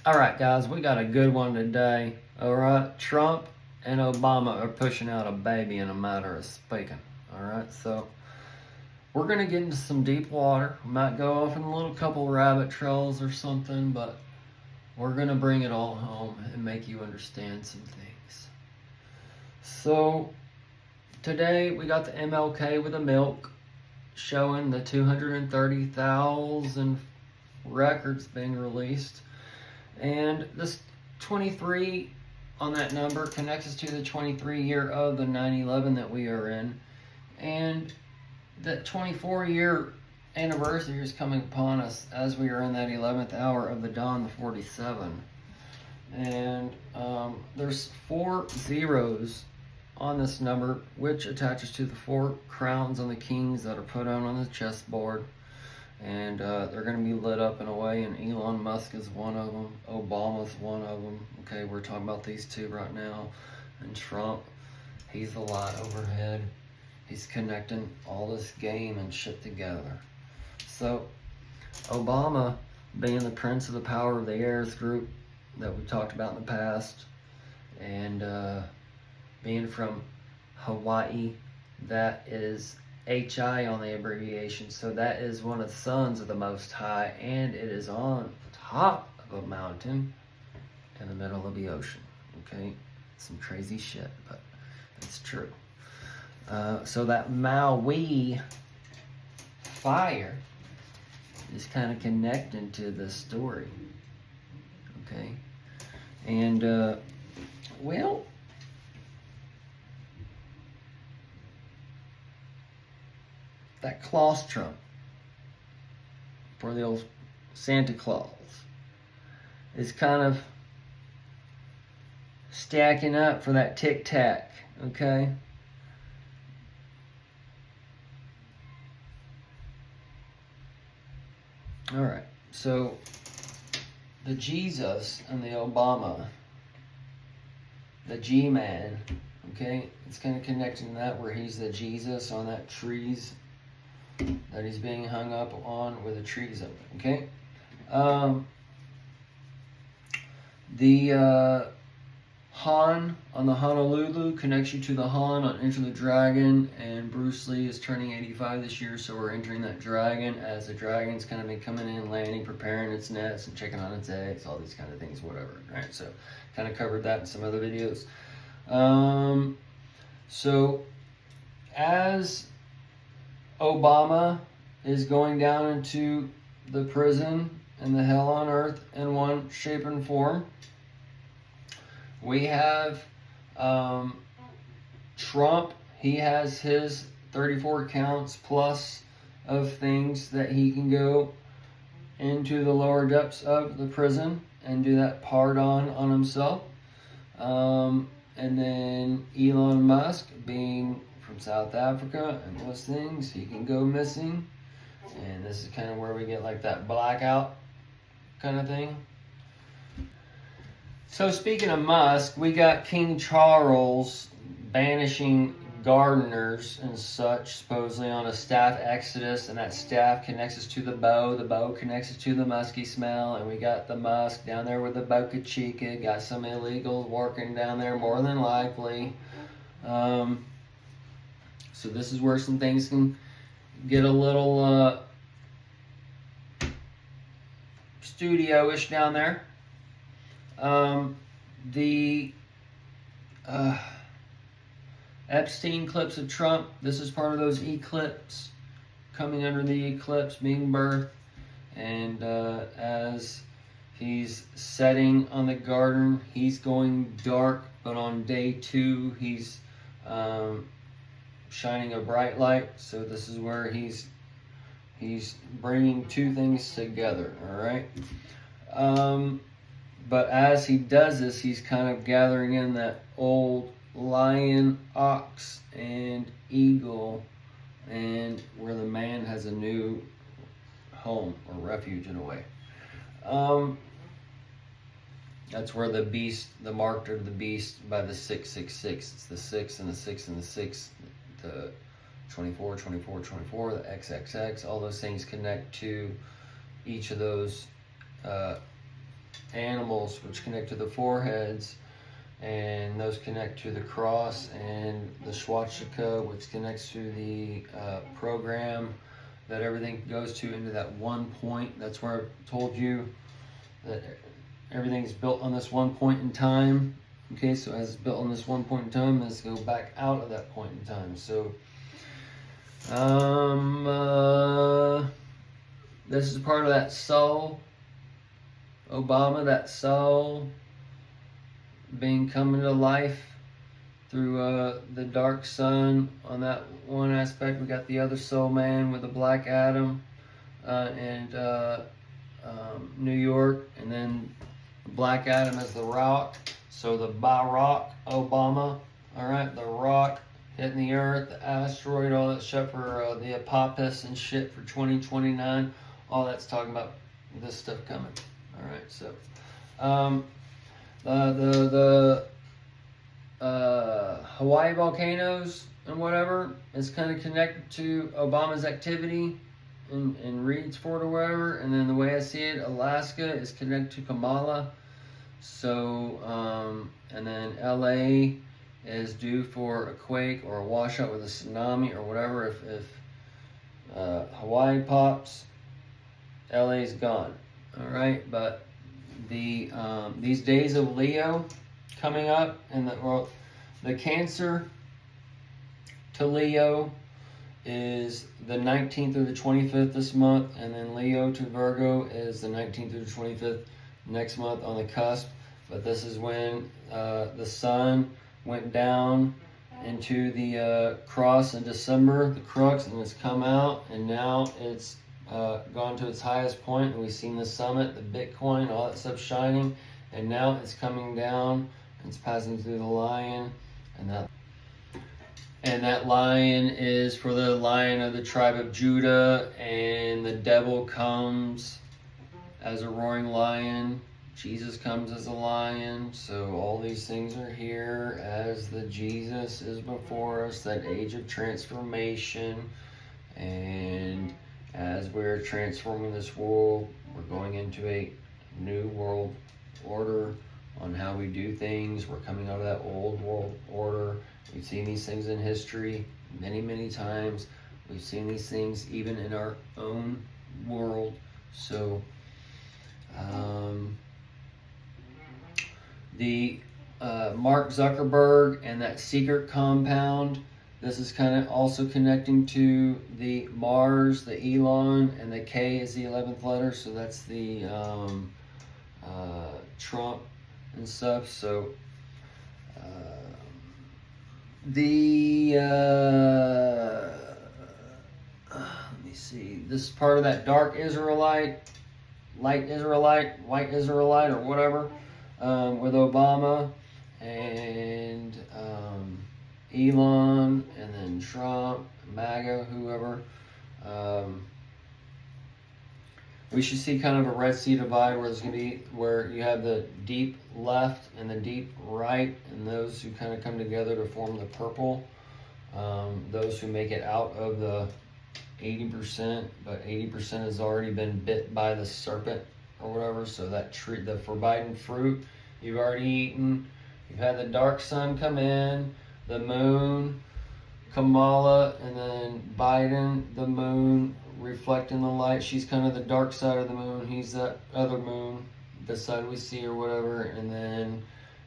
All right, guys, we got a good one today. All right, Trump and Obama are pushing out a baby in a matter of speaking. All right, so we're gonna get into some deep water. We might go off in a little couple rabbit trails or something, but we're gonna bring it all home and make you understand some things. So today we got the MLK with the milk showing the 230,000 records being released. And this 23 on that number connects us to the 23 year of the 9/11 that we are in. And that 24-year anniversary is coming upon us as we are in that 11th hour of the dawn, the 47. And there's 4 zeros on this number, which attaches to the 4 crowns on the kings that are put on the chessboard. And they're going to be lit up in a way, and Elon Musk is one of them. Obama's one of them. Okay, we're talking about these 2 right now. And Trump, he's the light overhead. He's connecting all this game and shit together. So, Obama, being the prince of the power of the airs group that we talked about in the past, and being from Hawaii, that is HI on the abbreviation, so that is one of the sons of the Most High, and it is on top of a mountain in the middle of the ocean. Okay, some crazy shit, but it's true. So that Maui fire is kind of connecting to this story. Okay, and well, that claustrum for the old Santa Claus is kind of stacking up for that tic tac, okay? All right, so the Jesus and the Obama, the G-Man, okay? It's kind of connecting to that where he's the Jesus on that trees that he's being hung up on with the trees of it, okay? The Han on the Honolulu connects you to the Han on Enter the Dragon, and Bruce Lee is turning 85 this year, so we're entering that dragon as the dragon's kind of been coming in, landing, preparing its nest, and checking on its eggs, all these kind of things, whatever, right? So, kind of covered that in some other videos. So, as Obama is going down into the prison and the hell on earth in one shape and form, we have Trump. He has his 34 counts plus of things that he can go into the lower depths of the prison and do that pardon on himself. And then Elon Musk, being from South Africa and those things, he can go missing. And this is kind of where we get like that blackout kind of thing. So speaking of Musk, we got King Charles banishing gardeners and such, supposedly on a staff exodus, and that staff connects us to the bow connects us to the musky smell, and we got the Musk down there with the Boca Chica, got some illegals working down there more than likely. So this is where some things can get a little studio-ish down there. The Epstein clips of Trump, this is part of those eclipses, coming under the eclipse, being birthed, and as he's setting on the garden, he's going dark, but on day 2, he's shining a bright light, so this is where he's bringing 2 things together, all right? But as he does this, he's kind of gathering in that old lion, ox, and eagle, and where the man has a new home or refuge in a way. That's where the beast, the mark of the beast by the 666. It's the 6 and the 6 and the 6, the 24, 24, 24, the XXX. All those things connect to each of those animals, which connect to the foreheads, and those connect to the cross, and the swastika, which connects to the program that everything goes to, into that one point. That's where I told you that everything's built on this one point in time. Okay, so as it's built on this one point in time, let's go back out of that point in time. So this is part of that soul, Obama, that soul being coming to life through the dark sun. On that one aspect, we got the other soul man with the black Adam and New York, and then the black Adam is the rock. So the Barack Obama, all right, the rock hitting the earth, the asteroid, all that shit for the Apophis and shit for 2029. All that's talking about this stuff coming. All right, so the Hawaii volcanoes and whatever is kind of connected to Obama's activity in Reed's Fort or whatever. And then the way I see it, Alaska is connected to Kamala. So, and then LA is due for a quake or a washout with a tsunami or whatever. If Hawaii pops, LA's gone. All right, but these days of Leo coming up, and the Cancer to Leo is the 19th through the 25th this month, and then Leo to Virgo is the 19th through the 25th next month on the cusp. But this is when the sun went down into the cross in December, the crux, and it's come out, and now it's gone to its highest point, and we've seen the summit, the Bitcoin, all that stuff shining, and now it's coming down, and it's passing through the lion, and that lion is for the lion of the tribe of Judah, and the devil comes as a roaring lion. Jesus comes as a lion. So all these things are here as the Jesus is before us, that age of transformation. And as we're transforming this world, we're going into a new world order on how we do things. We're coming out of that old world order. We've seen these things in history many, many times. We've seen these things even in our own world. So, the Mark Zuckerberg and that secret compound, this is kind of also connecting to the Mars, the Elon, and the K is the 11th letter, so that's the Trump and stuff. So let me see, this is part of that dark Israelite, light Israelite, white Israelite, or whatever, with Obama and Elon, and then Trump, MAGA, whoever. We should see kind of a Red Sea divide where there's going to be, where you have the deep left and the deep right, and those who kind of come together to form the purple. Those who make it out of the 80%, but 80% has already been bit by the serpent or whatever. So that tree, the forbidden fruit, you've already eaten. You've had the dark sun come in, the moon, Kamala, and then Biden, the moon reflecting the light. She's kind of the dark side of the moon. He's that other moon, the side we see or whatever. And then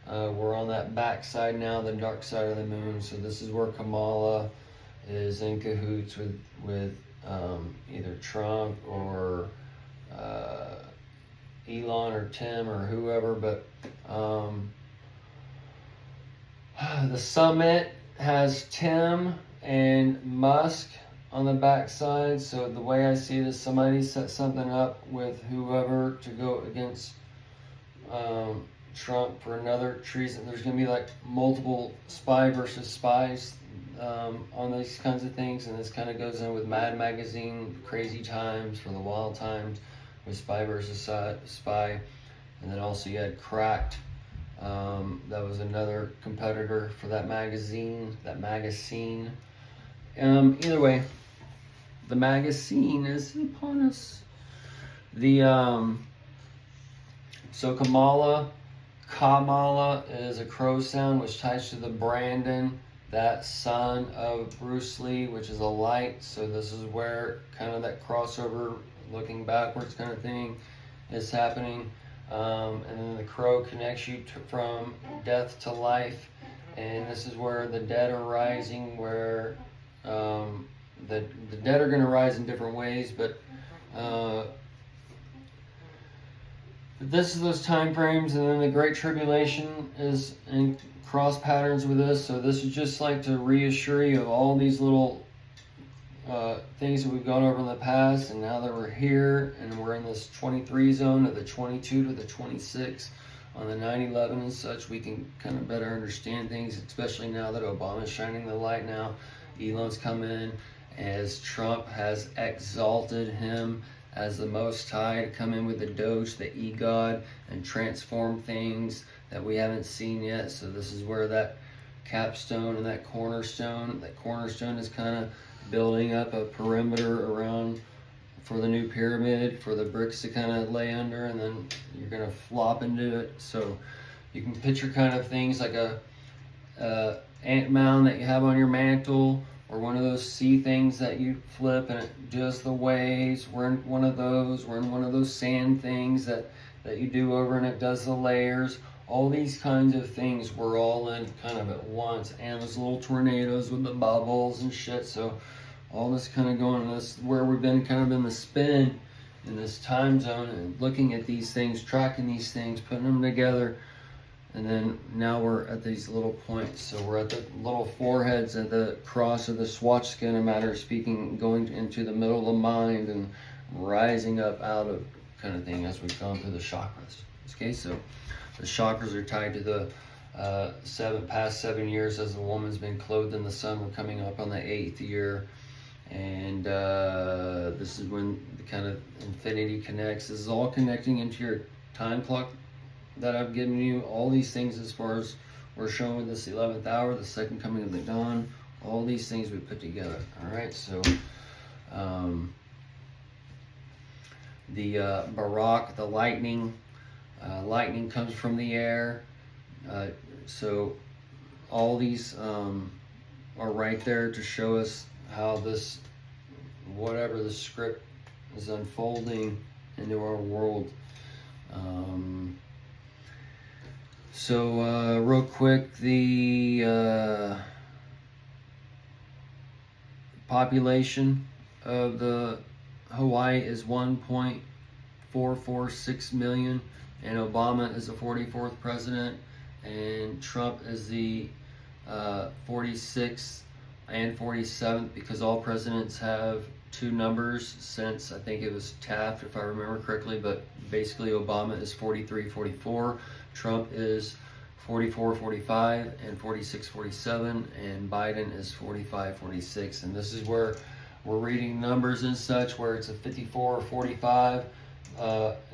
we're on that back side now, the dark side of the moon. So this is where Kamala is in cahoots with either Trump or Elon or Tim or whoever. But the summit has Tim and Musk on the backside. So the way I see this, somebody set something up with whoever to go against Trump for another treason. There's going to be like multiple spy versus spies on these kinds of things, and this kind of goes in with Mad Magazine, Crazy Times for the Wild Times, with spy versus spy. And then also you had Cracked. That was another competitor for that magazine, either way, the magazine is upon us. So Kamala is a crow sound, which ties to the Brandon, that son of Bruce Lee, which is a light. So this is where kind of that crossover, looking backwards kind of thing is happening. And then the crow connects you from death to life. And this is where the dead are rising, where the dead are going to rise in different ways, but this is those time frames. And then the Great Tribulation is in cross patterns with this. So this is just like to reassure you of all these little things that we've gone over in the past, and now that we're here and we're in this 23 zone of the 22 to the 26 on the 9/11 and such, we can kind of better understand things, especially now that Obama's shining the light now. Elon's come in, as Trump has exalted him as the Most High to come in with the Doge, the E-God, and transform things that we haven't seen yet. So this is where that capstone and that cornerstone is kind of building up a perimeter around for the new pyramid, for the bricks to kind of lay under, and then you're going to flop into it. So you can picture kind of things like a ant mound that you have on your mantle, or one of those sea things that you flip and it does the waves. We're in one of those. We're in one of those sand things that you do over and it does the layers. All these kinds of things we're all in kind of at once. And those little tornadoes with the bubbles and shit. So all this kind of going on. This where we've been kind of in the spin in this time zone and looking at these things, tracking these things, putting them together. And then now we're at these little points. So we're at the little foreheads at the cross of the Swatchka, in a matter of speaking, going into the middle of the mind and rising up out of kind of thing as we've gone through the chakras. Okay, so the chakras are tied to the past 7 years as the woman's been clothed in the sun. We're coming up on the 8th year. And this is when the kind of infinity connects. This is all connecting into your time clock that I've given you. All these things as far as we're showing with this 11th hour, the second coming of the dawn, all these things we put together. All right, so the Barak, the lightning comes from the air. So all these are right there to show us how this, whatever the script is unfolding into our world. So real quick, the population of the Hawaii is 1.446 million, and Obama is the 44th president, and Trump is the 46th and 47th, because all presidents have two numbers since, I think it was Taft, if I remember correctly, but basically Obama is 43, 44, Trump is 44, 45, and 46, 47, and Biden is 45, 46. And this is where we're reading numbers and such, where it's a 54 or 45,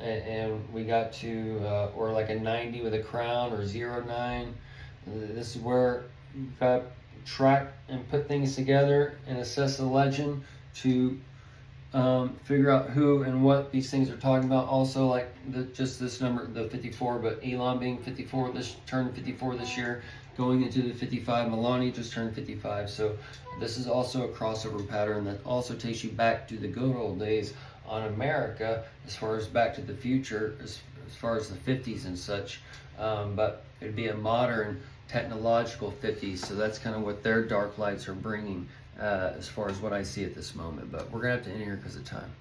and we got to, or like a 90 with a crown, or 09. This is where you've got to track and put things together and assess the legend to figure out who and what these things are talking about. Also, like just this number, the 54, but Elon being 54, turned 54 this year, going into the 55. Melania just turned 55. So this is also a crossover pattern that also takes you back to the good old days on America, as far as Back to the Future, as far as the 50s and such. But it'd be a modern technological 50s. So that's kind of what their dark lights are bringing. As far as what I see at this moment, but we're gonna have to end here because of time.